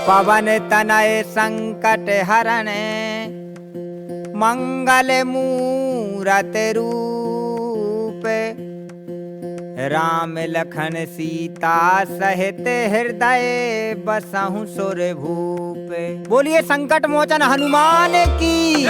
पवन तनय संकट हरणे, मंगल मूरत रूप। राम लखन सीता सहित हृदय बसहु सुर भूप। बोलिए संकट मोचन हनुमान की।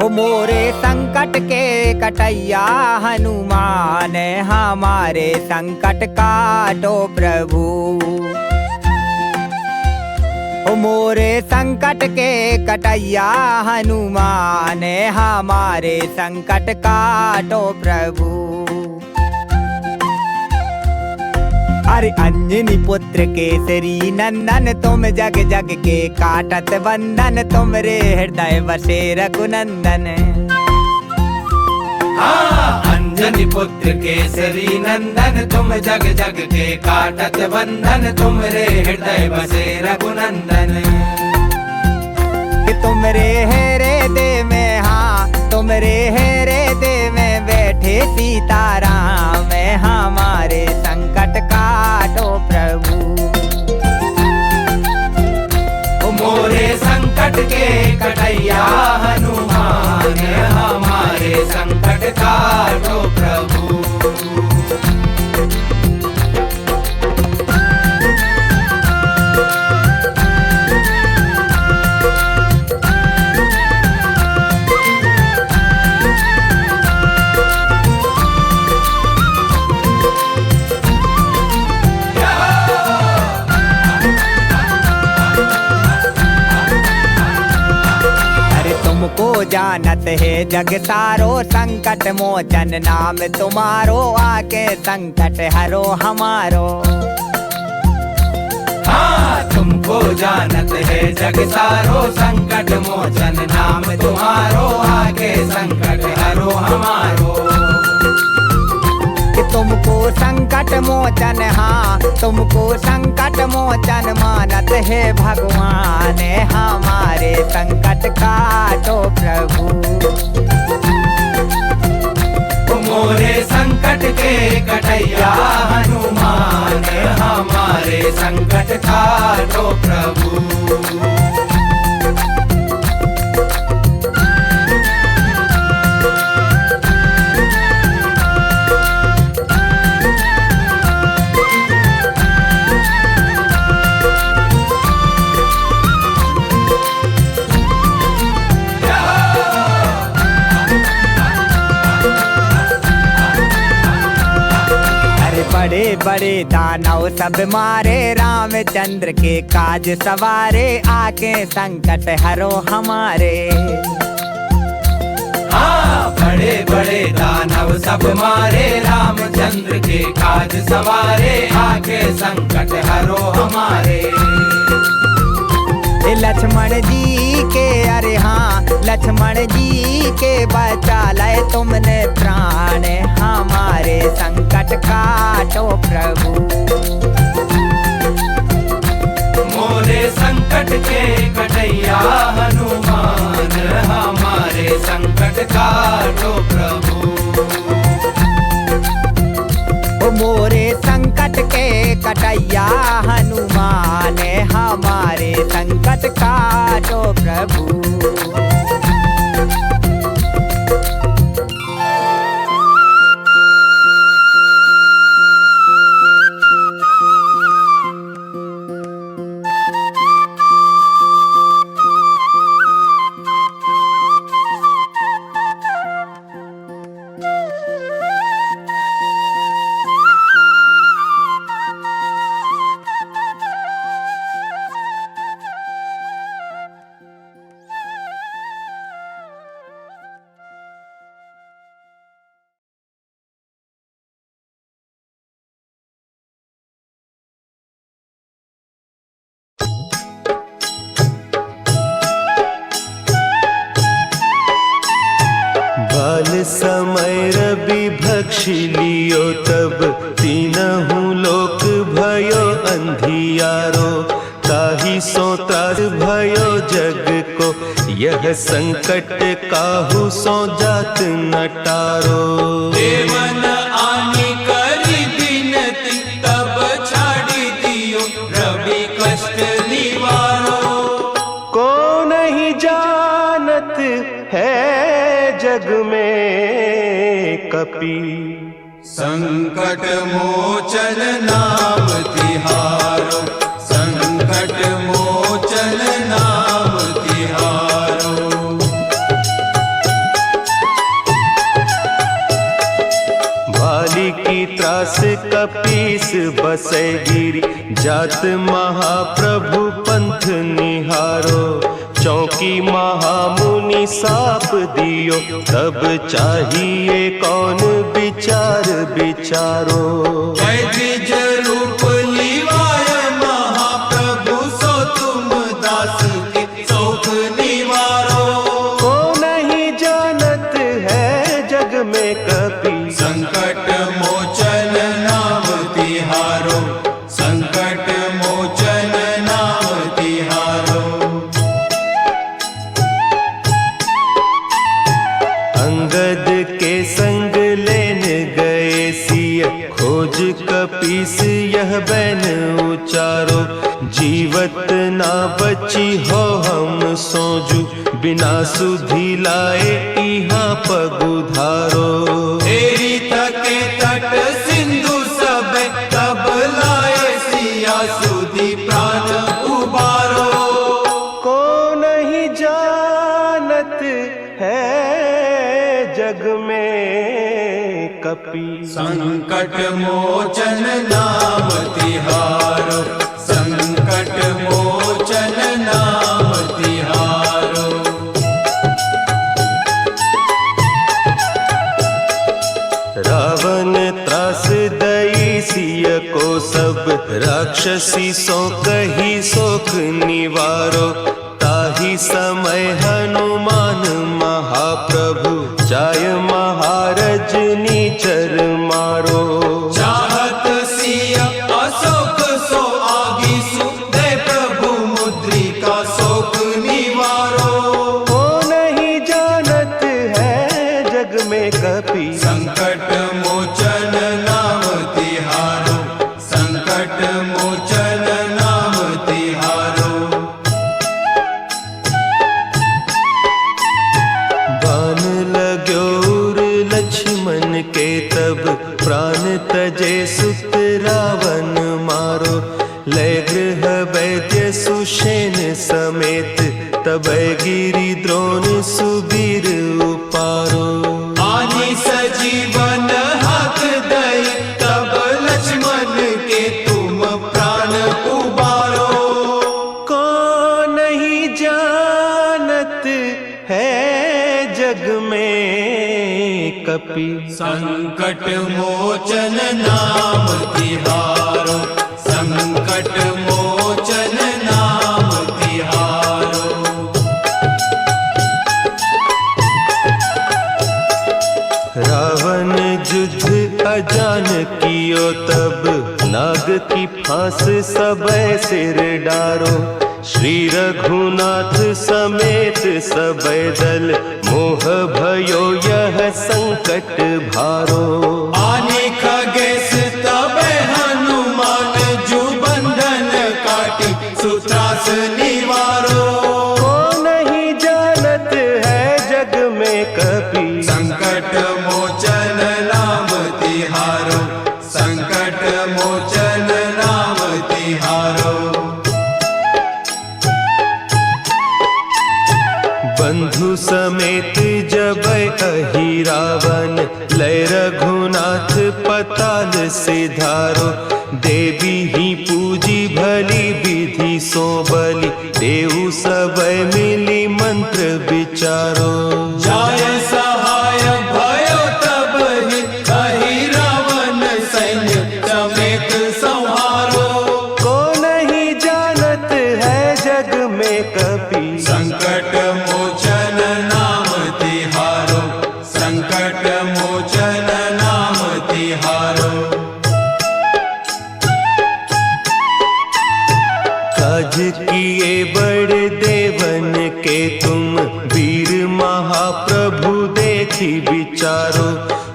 हो मोरे संकट के कटैया हनुमान, हमारे संकट काटो प्रभु। हो मोरे संकट के कटैया हनुमान, हमारे संकट काटो प्रभु। अरे अंजनी पुत्र केसरी नंदन, तुम जग जग के काटत बंधन, तुम रे हृदय बसे रघुनंदन। अंजनी पुत्र केसरी नंदन, तुम जग जग के काटत बंधन, तुम रे हृदय बसे रघुनंदन। तुम रे हेरे दे में, हाँ तुम रे हेरे दे में बैठे सीताराम, हमारे संकट काटो प्रभु। मोरे संकट के कटैया हनुमान, हमारे संकट काटो प्रभु। तुमको जानत है जग सारो, संकट मोचन नाम तुम्हारो, आके संकट हरो हमारो। तुमको जानत है जग सारो, संकट मोचन नाम तुम्हारो, आके संकट हरो हमारो। तुमको संकट मोचन, हाँ तुमको संकट मोचन मानत है भगवान, हमारे संकट काटो प्रभु। मोरे संकट के कटैया हनुमान, हमारे संकट काटो प्रभु। बड़े बड़े दानव सब मारे, रामचंद्र के काज सवारे, आके संकट हरो हमारे। बड़े बड़े दानव सब मारे, रामचंद्र के काज सवारे, आके संकट हरो हमारे। लक्ष्मण जी के, अरे हाँ लक्ष्मण जी के बचा लाए तुमने प्राण, हमारे संकट काटो प्रभु। मोरे संकट के कटैया हनुमान, हमारे संकट काटो प्रभु। मोरे संकट के कटैया हनुमान, हमारे संकट काटो प्रभु। समय रवि भक्षी लियो, तब तीनहु लोक भयो अंधियारो। ताहि सो त्राहि त्रास भयो जग को, यह संकट काहू सो जात न टारो। देवन आनी करी बिनती, तब छाड़ी दियो रवि कष्ट निवारो। को नहीं जानत है जग में कपि, संकट मोचन नाम तिहारो, संकट मोचन नाम तिहारो। भाली की त्रास कपीस बसे गिरी, जात महाप्रभु पंथ निहारो। चौकी महामुनि साप दियो, तब चाहिए कौन विचार विचारो। द्विज रूप लिवाय महाप्रभु, सो तुम दास के शोक निवारो। को नहीं जानत है जग में कपि, संकट मोचन नाम तिहारो, संकट मोचन नाम तिहारो। अंगद के संग लेन गए सिय, खोज कपीस यह बैन उचारो। जीवत ना बची हो हम सोजू, बिना सुधि लाए इहाँ पगुधारो। तेरी थके तट सिंधु सब, तब लाए सिया सुधि प्राण उबारो। को नहीं जानत है जग में कपि, संकट मोचन नाम तिहारो, संकट मोचन नाम तिहारो। रावण त्रास दई सिय को, सब राक्षसी सो कही शोक निवारो। ताही समय हनुमान महाप्रभु, जाय महारज नीचर मारो। चाहत सिया अशोक सो आगी सु, दे प्रभु मुद्रिका शोक निवारो। को नहीं जानत है जग में कपि, संकट मोचन नाम तिहारो, संकट मोचन नाम तिहारो। बान लाग्यो उर लक्ष्मण के, तब प्राण तजे सुत रावण मारो। लय गृह वैद्य सुषेण समेत, तब गिरि द्रोण सुबीर उपारो। आनी सजीवन हाथ दई, तब लक्ष्मण के तुम प्राण उबारो। को नहीं जानत है जग में कपि, संकट मोचन नाम तिहारो, संकट मोचन नाम तिहारो। रावण युद्ध अजान कियो, तब नाग की फांस सब सिर डारो। श्री रघुनाथ समेत सब दल, मोह भयो यह संकट भारो। आने खगेश तब हनुमान, जो बंधन काटी सुत्रास निवारो। को नहीं जानत है जग में कपि, संकट मोचन नाम तिहारो, संकट मोचन नाम तिहारो। बंधु समेत जब अहि रावण, लय रघुनाथ पताल सिधारो। देवी ही पूजी भली विधि सो बलि, देव सब मिली मंत्र विचारो। जाय सहाय भयो तब ही, कही रावण सैन्य समेत संहारो। को नहीं जानत है जग में कपि, संकट मोचन नाम तिहारो, संकट मोचन नाम तिहारो। काज किए बड़े के तुम वीर महाप्रभु देखी विचारो,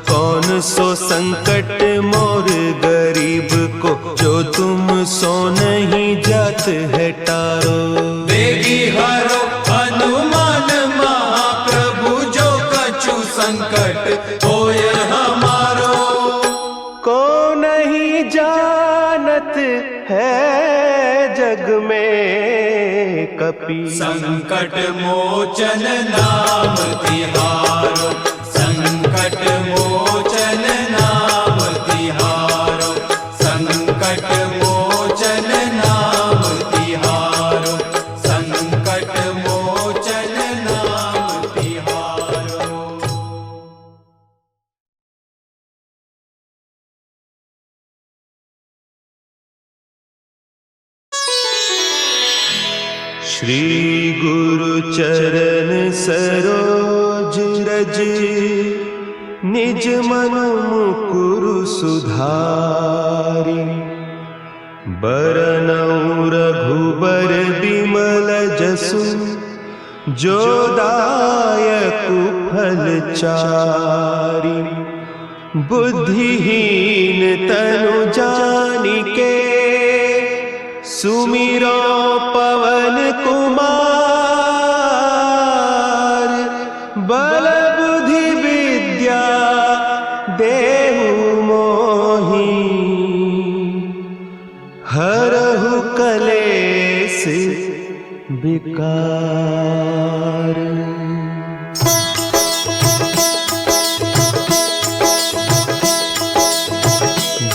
कौन सो संकट मोर गरीब को, जो तुम सो नहीं जात है टारो। देगी हरो हनुमान महाप्रभु, जो कछु संकट होय हमारो। को नहीं जानत है जग में कपि, संकट मोचन नाम तिहारो, संकट मोचन नाम तिहारो, संकट मोचन नाम तिहारो, संकट मोचन नाम तिहारो। श्री गुरु चरण सरोज रज, निज मन मुकुरु सुधारि। बरनउँ रघुबर बिमल जसु, जो दायकु फल चारि। बुद्धिहीन तनु जानिके, सुमिरो पवन कुमार। बल बुद्धि विद्या देहु मोहि, हरहु कलेस विकार।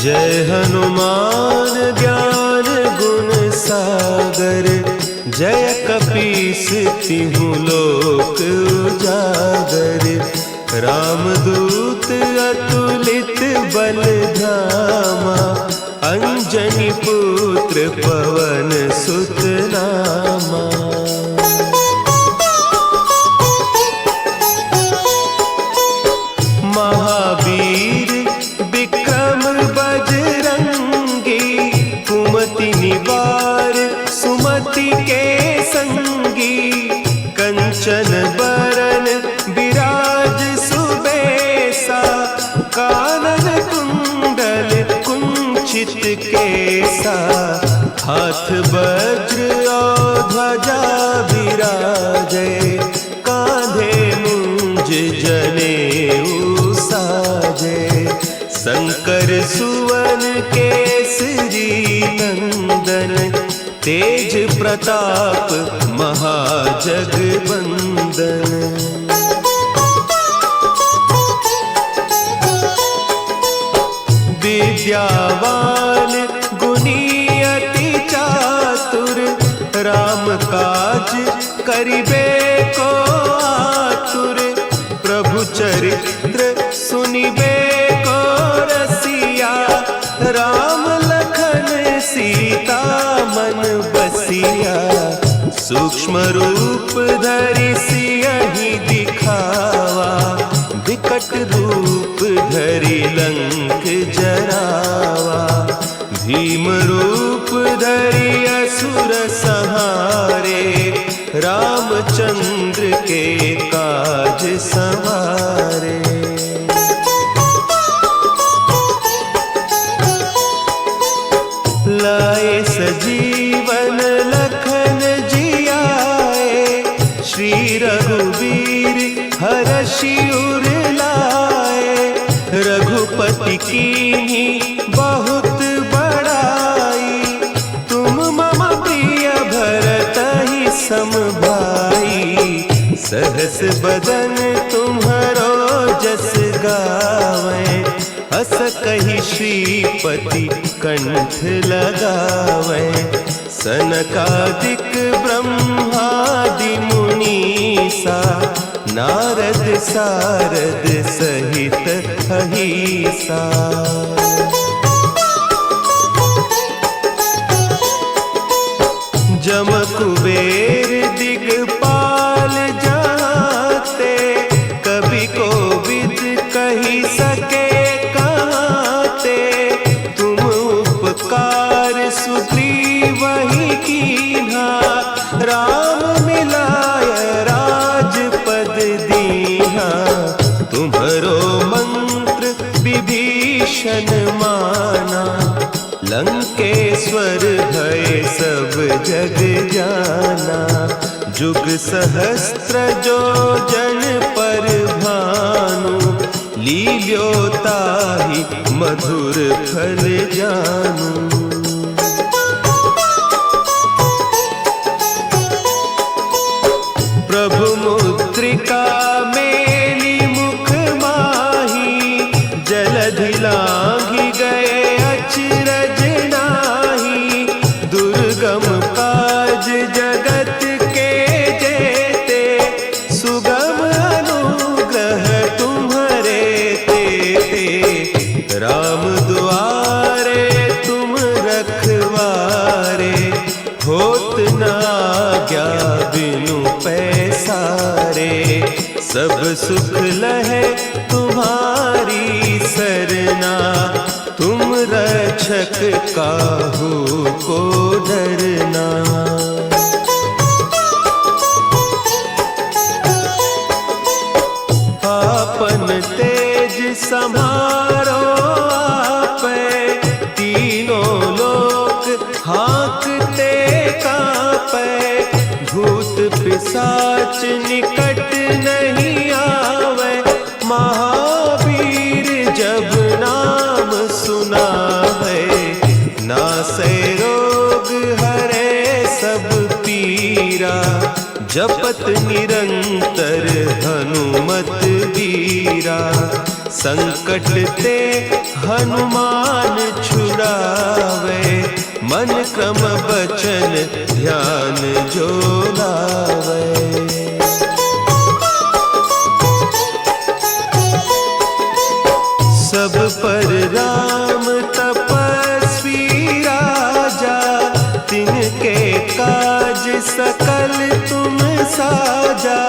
जय हनुमान ज्ञान गुण सागर, जय कपीस तिहु लोक उजागर। रामदूत अतुलित बल धामा, अंजनी पुत्र पवन सुत नामा। महावीर विक्रम बजरंगी, कुमति निवार सुमति के संगी। कंचन बरन विराज सुबेसा, कानन कुंडल कुंचित केसा। हाथ वज्र और ध्वजा विराजे, कांधे मुंज जनेऊ साजे। शंकर सुवन केसरी नंदन, तेज प्रताप महाजगवंदन। विद्यावान गुणी अति चातुर, राम काज करिबे को आतुर। प्रभु चरित्र सुनिबे को रसिया, राम लखन सीता मन बसिया। सूक्ष्म रूप धरि सियहि दिखावा, विकट रूप धरि लंक जरावा। भीम रूप धरि असुर संहारे, रामचंद्र के काज संवारे। लाए सजीवन लखन जियाए, श्री रघुवीर हरषि उर लाए। रघुपति कीन्ही बहुत बड़ाई, तुम मम प्रिय भरतहि सम भाई। सहस बदन तुम्हरो जस गावें, हस कहि श्रीपति कंठ लगावें। सनकादिक ब्रह्मादि मुनीसा, नारद सारद सहित अहीसा। जम कुबेर दिगपाल जाते, कवि कोविद कही सके कहते। तुम उपकार सुग्रीव ही कीन्हा, राम मिलाय विभीषण माना, लंकेश्वर भय सब जग जाना। जुग सहस्त्र जो जन पर भानु, लील्योताहि मधुर फल जानू। प्रभु मुद्रिका मेली मुख माही, जलधि लांघि गए अचरज नाही। दुर्गम काज जगत के जेते, सुगम अनुग्रह तुम्हारे तेते। राम दुआरे तुम रखवारे, होत न आज्ञा बिनु पैसारे। सब सुख लहे तुम्हारी सरना, तुम रक्षक काहू को डरना। आपन तेज समारो आपै, तीनों लोक हाँकते कांपै। भूत पिशाच निकट नहीं आवे, महावीर जब नाम सुनावे। नासै रोग हरे सब पीरा, जपत निरंतर हनुमत बीरा। संकट ते हनुमान छुड़ावे, मन क्रम बचन ध्यान जो लावे। सब पर राम तपस्वी राजा, तिनके काज सकल तुम साजा।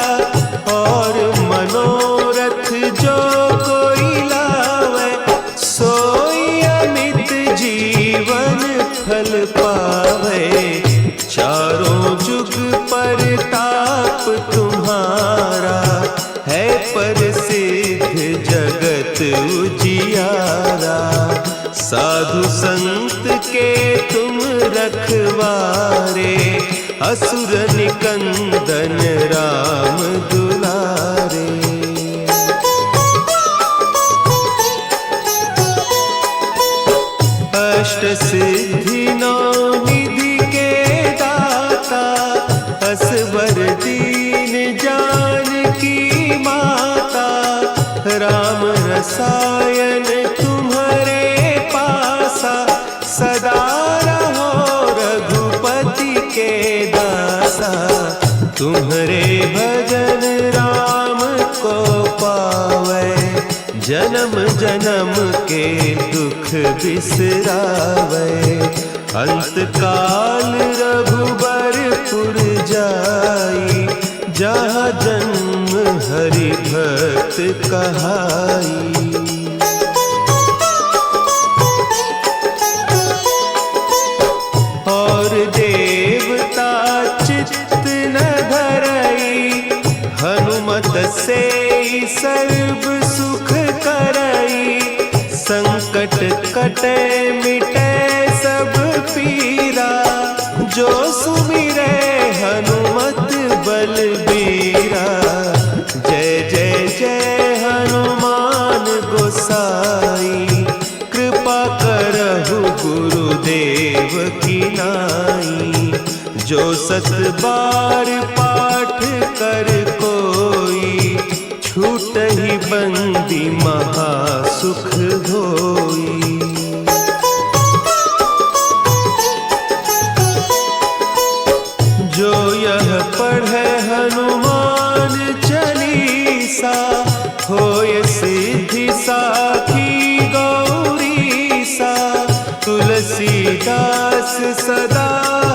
और मनोरथ जो कोई लावे, सोई अमित जीवन फल पावे। चारों जुग परताप तुम्हारा, है प्रसिद्ध जगत उजियारा। साधु संत के तुम रखवारे, असुर निकंदन राम दुलारे। अष्ट सिद्धि नौ निधि के दाता, असवर दीन जानकी माता। राम रसायन तुम्हारे पासा, सदा रहो रघुपति के दासा। तुम्हारे भजन राम को पावे, जन्म जन्म के दुख बिसरावे। अंत काल रघुबरपुर जाई, जहाँ जन्म हरि भक्त कहाई। और देवता चित्त न धरई, हनुमत से सर्व सुख करई। संकट कटे मिटे सब पीरा, जो सुमिरे हनुमत बलबीरा। जय जय जय हनुमान गोसाई, कृपा करहु गुरुदेव की नाई। जो सत बार पाठ कर कोई, छूट ही बंदी महासुख होई। जो यह पढ़े हनुमान चालीसा, होय सिद्धि साखी गौरीसा। तुलसीदास सदा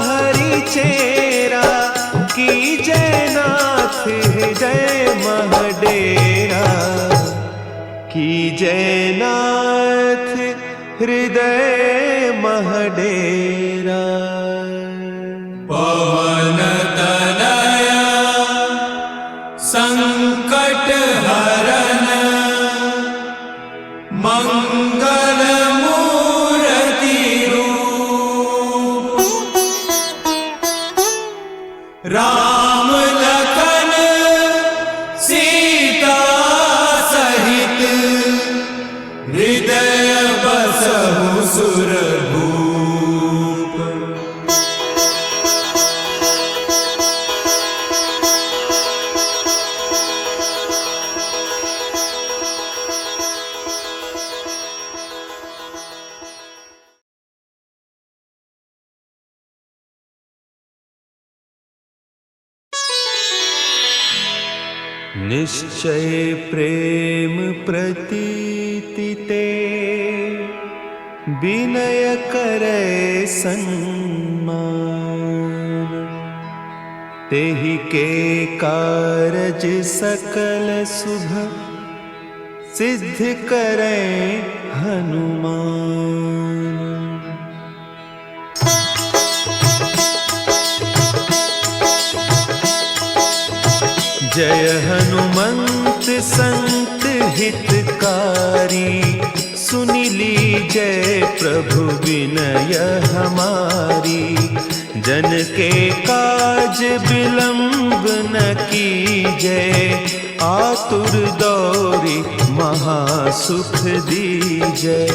हरि चेरा, की जयनाथ हृदय महडेरा। की जयनाथ हृदय महडेरा। पवन तनया संकट हरन, मंगल निश्चय प्रेम प्रतीति ते विनय करे सन्मान। तेहि के कारज सकल शुभ सिद्ध करे हनुमान। जय हनुमंत संत हितकारी, सुनि लीजय प्रभु विनय हमारी। जन के काज विलंब न कीजय, आतुर दौरी महासुख दीजय।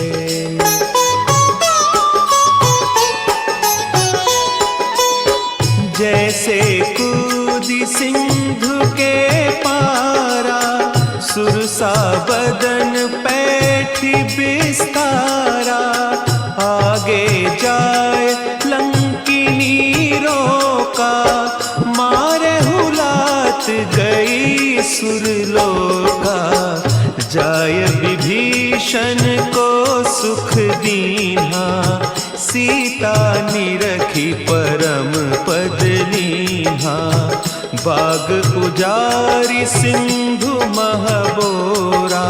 जैसे कूदी सिंधु के पारा, सुरसा बदन पैठी बिस्तारा। आगे जाए लंकिनी रोका, मारे हुलात गई सुरलोका। जाय विभीषण को सुख दीन्हा, सीता निरखी परम पद लीन्हा। बाग उजारी सिंधु महबोरा,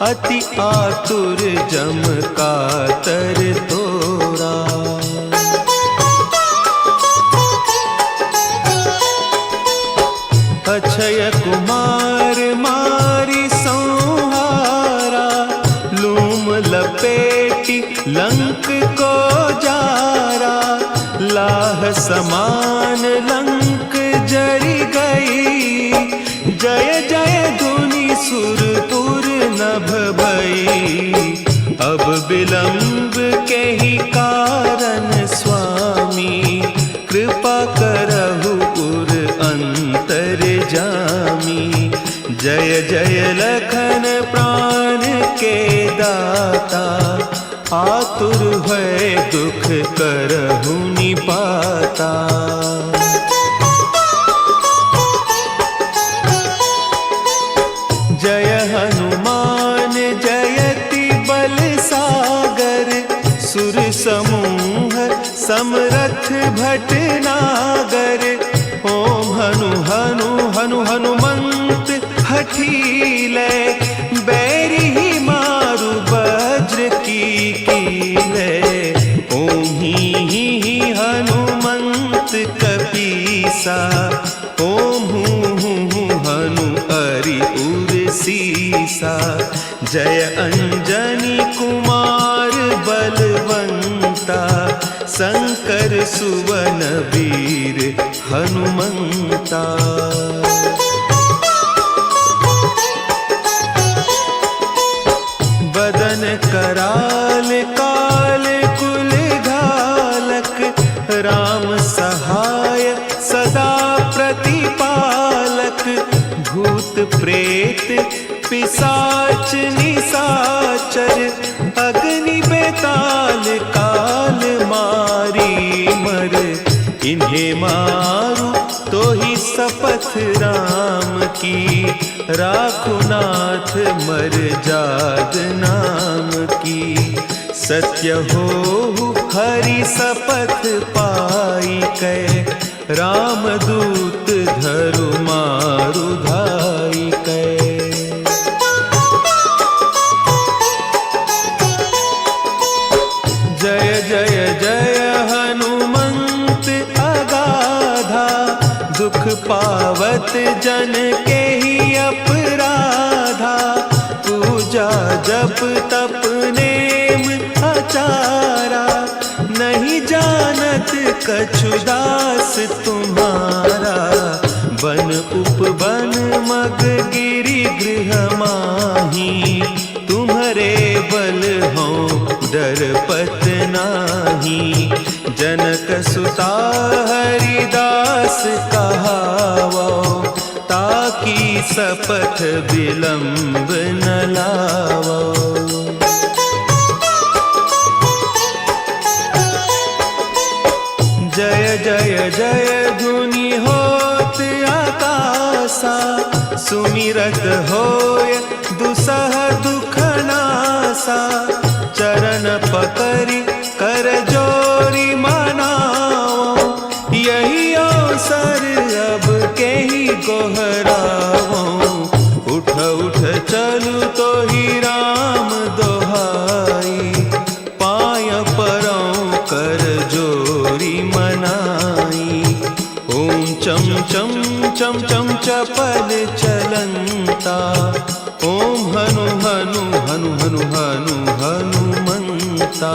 अति आतुर जम कातर तोरा। अक्षय कुमार मारी संहारा, लूम लपेटी लंक को जारा। लाह समान लंक जरी गई, जय जय धुनि सुरपुर नभ भई। अब विलंब के ही कारण स्वामी, कृपा करहु पुर अंतर जामी। जय जय लखन प्राण के दाता, आतुर है दुख करहु निपाता। जय हनुमान जयति बल सागर, सुर समूह समरथ भटनागर। ओम हनु हनु हनु हनुमंत हठीले, बैरी मारु वज्र की कीले। ओम ही हनुमंत कपीसा, ओम हूँ हनु हरि उर सीसा। जय अंजनी कुमार बलवंता, शंकर सुवन वीर हनुमंता। बदन कराल काल कुल घालक, राम सहाय सदा प्रतिपालक। भूत प्रेत पिशाच निशाचर, अग्नि बेताल काल मारी मर। इन्हें मारू तो ही शपथ राम की, राखुनाथ मर जाद नाम की। सत्य हो हरि शपथ पाई कै, रामदूत धरु मारु धाई कै। जय जय जय हनुमंत अगाधा, दुख पावत जन के ही अपराधा। पूजा जप तप नेम आचारा, नहीं जानत कछु दास तुम्हारा। बन उपवन मग गिरि गृह माही, तुम्हारे बल हो डरपत नाही। जनक सुता हरिदास कहावो, ताकि शपथ विलंब न लावो। जय जय जय धुनि होत आकाशा, सुमिरत होय दुसह दुख नासा, चरण पकड़ी कर जोरी मनाओ, यही अवसर अब के ही गोहराओ। उठ उठ चलू तो ही राम दोहाई, पाय परौ कर जोरी मनाई। ओम चम चम चम चम चपल चलंता, ओम हनु हनु हनु हनु हनु हनुमंता।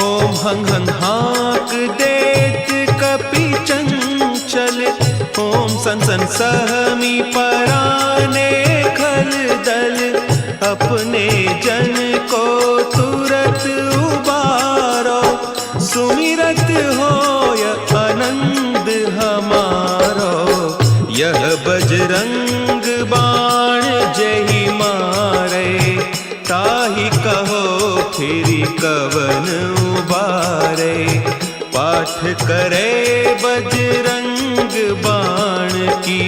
ओम हंग हंग हाक देत कपि चंचल, ओम सन सन सहमी पराने खल दल। अपने जन को तुरत उबारो, सुमिरत होय आनंद हमारो। यह बजरंग बाण जही मारे, ताहि कहो फिरि कवन उबारे। पाठ करे बजरंग बाण की,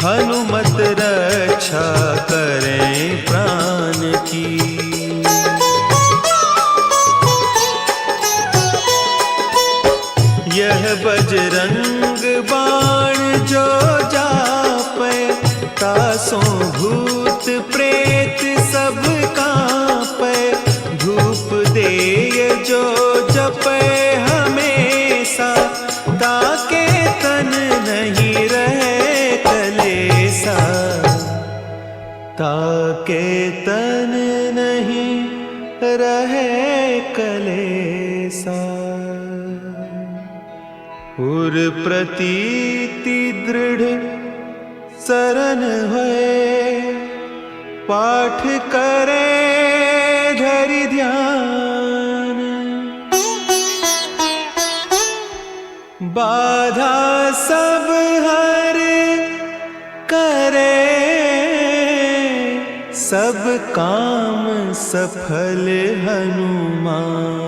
हनुमत रक्षा करें प्राण की। यह बजरंग बाण जो जापै, तासों भूत प्रेत सब कांपै। धूप देय जो जपै हमेशा, ताके तन नहीं रहे कलेसा। ताके तन नहीं रहे कलेसा। उर प्रतीति दृढ़ शरण है, पाठ करे धरि ध्यान। बाधा सब हर करे, सब काम सफल हनुमान।